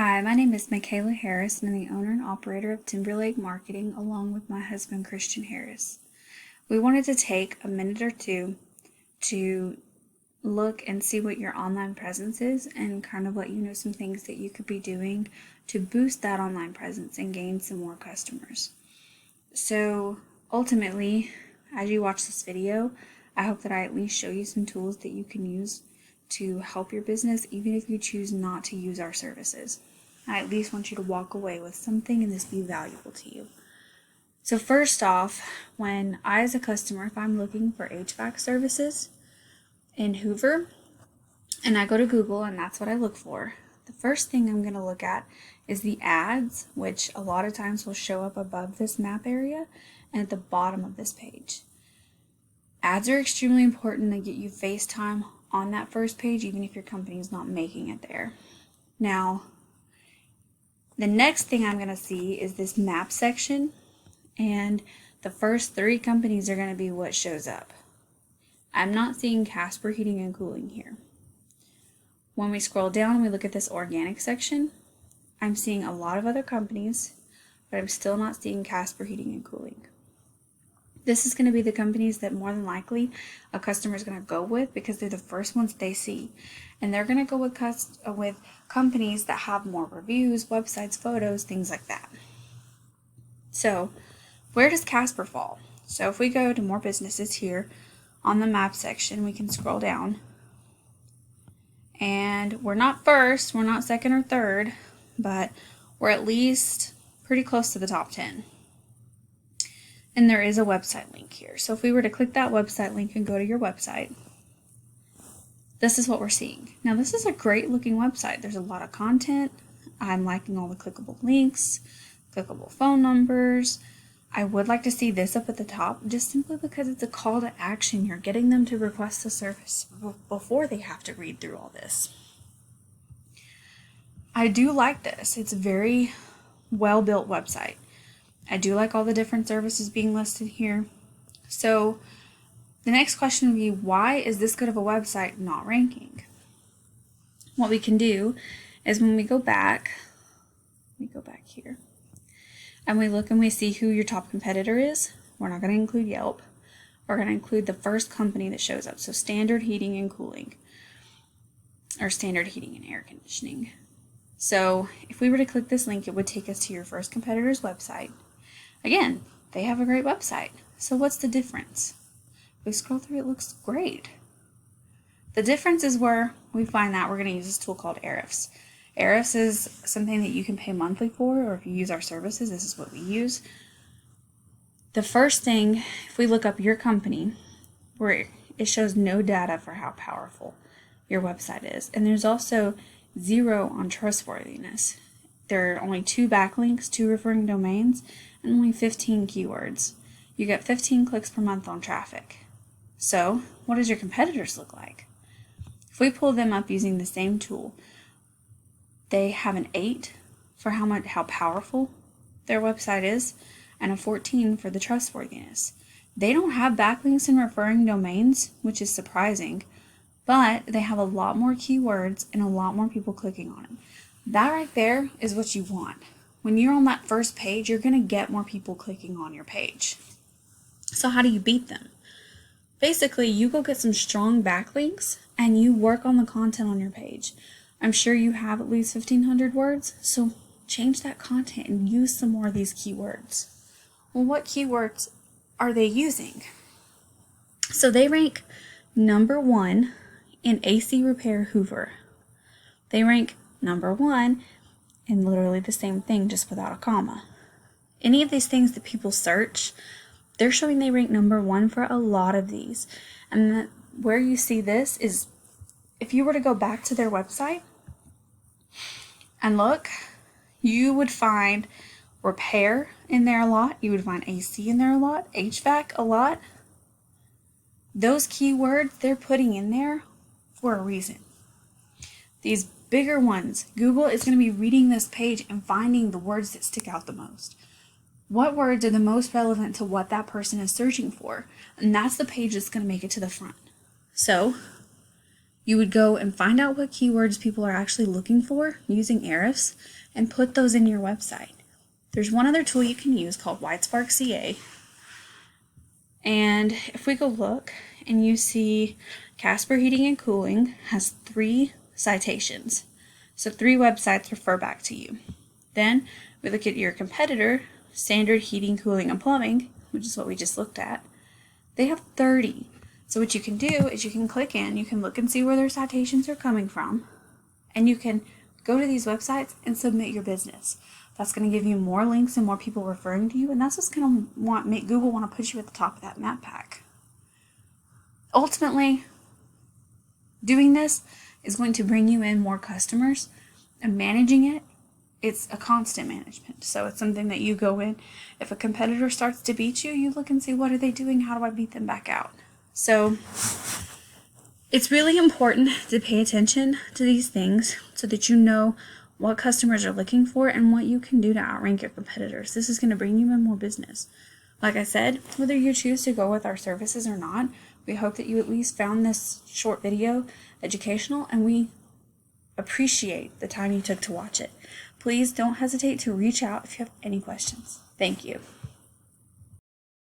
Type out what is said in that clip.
Hi, my name is Michaela Harris, and I'm the owner and operator of Timberlake Marketing along with my husband Christian Harris. We wanted to take a minute or two to look and see what your online presence is and kind of let you know some things that you could be doing to boost that online presence and gain some more customers. So ultimately, as you watch this video, I hope that I at least show you some tools that you can use to help your business, even if you choose not to use our services. I at least want you to walk away with something and this be valuable to you. So first off, when I as a customer, if I'm looking for HVAC services in Hoover, and I go to Google and that's what I look for, the first thing I'm going to look at is the ads, which a lot of times will show up above this map area and at the bottom of this page. Ads are extremely important. They get you face time on that first page, even if your company is not making it there. Now, the next thing I'm going to see is this map section, and the first 3 companies are going to be what shows up. I'm not seeing Casper Heating and Cooling here. When we scroll down and we look at this organic section, I'm seeing a lot of other companies, but I'm still not seeing Casper Heating and Cooling. This is going to be the companies that more than likely a customer is going to go with because they're the first ones they see. And they're going to go with companies that have more reviews, websites, photos, things like that. So where does Casper fall? So if we go to more businesses here on the map section, we can scroll down. And we're not first, we're not second or third, but we're at least pretty close to the top 10. And there is a website link here. So if we were to click that website link and go to your website, this is what we're seeing. Now this is a great looking website. There's a lot of content. I'm liking all the clickable links, clickable phone numbers. I would like to see this up at the top just simply because it's a call to action. You're getting them to request the service before they have to read through all this. I do like this. It's a very well built website. I do like all the different services being listed here. So the next question would be, why is this good of a website not ranking? What we can do is when we go back here, and we look and we see who your top competitor is. We're not going to include Yelp. We're going to include the first company that shows up. So Standard Heating and Cooling, or Standard Heating and Air Conditioning. So if we were to click this link, it would take us to your first competitor's website. Again, they have a great website. So what's the difference? If we scroll through, it looks great. The difference is where we find that we're going to use this tool called Ahrefs. Ahrefs is something that you can pay monthly for, or if you use our services, this is what we use. The first thing, if we look up your company, where it shows no data for how powerful your website is. And there's also 0 on trustworthiness. There are only 2 backlinks, 2 referring domains, and only 15 keywords. You get 15 clicks per month on traffic. So, what does your competitors look like? If we pull them up using the same tool, they have an 8 for how powerful their website is, and a 14 for the trustworthiness. They don't have backlinks and referring domains, which is surprising, but they have a lot more keywords and a lot more people clicking on them. That right there is what you want. When you're on that first page, you're going to get more people clicking on your page. So how do you beat them? Basically, you go get some strong backlinks and you work on the content on your page. I'm sure you have at least 1,500 words, so change that content and use some more of these keywords. Well, what keywords are they using? So they rank number 1 in AC repair Hoover. They rank number 1 in literally the same thing, just without a comma. Any of these things that people search, they're showing they rank number 1 for a lot of these. And where you see this is, if you were to go back to their website and look, you would find repair in there a lot. You would find AC in there a lot, HVAC a lot. Those keywords they're putting in there for a reason. These bigger ones, Google is going to be reading this page and finding the words that stick out the most. What words are the most relevant to what that person is searching for? And that's the page that's going to make it to the front. So You would go and find out what keywords people are actually looking for using Ahrefs and put those in your website. There's one other tool you can use called Whitespark CA. And if we go look and you see Casper Heating and Cooling has 3 citations. So 3 websites refer back to you. Then we look at your competitor, Standard Heating, Cooling, and Plumbing, which is what we just looked at. They have 30. So what you can do is you can click in, you can look and see where their citations are coming from, and you can go to these websites and submit your business. That's going to give you more links and more people referring to you, and that's what's going to make Google want to put you at the top of that map pack. Ultimately, doing this is going to bring you in more customers, and managing it, it's a constant management. So it's something that you go in. If a competitor starts to beat you, you look and see, what are they doing? How do I beat them back out? So it's really important to pay attention to these things so that you know what customers are looking for and what you can do to outrank your competitors. This is going to bring you in more business. Like I said, whether you choose to go with our services or not, we hope that you at least found this short video educational, and we appreciate the time you took to watch it. Please don't hesitate to reach out if you have any questions. Thank you.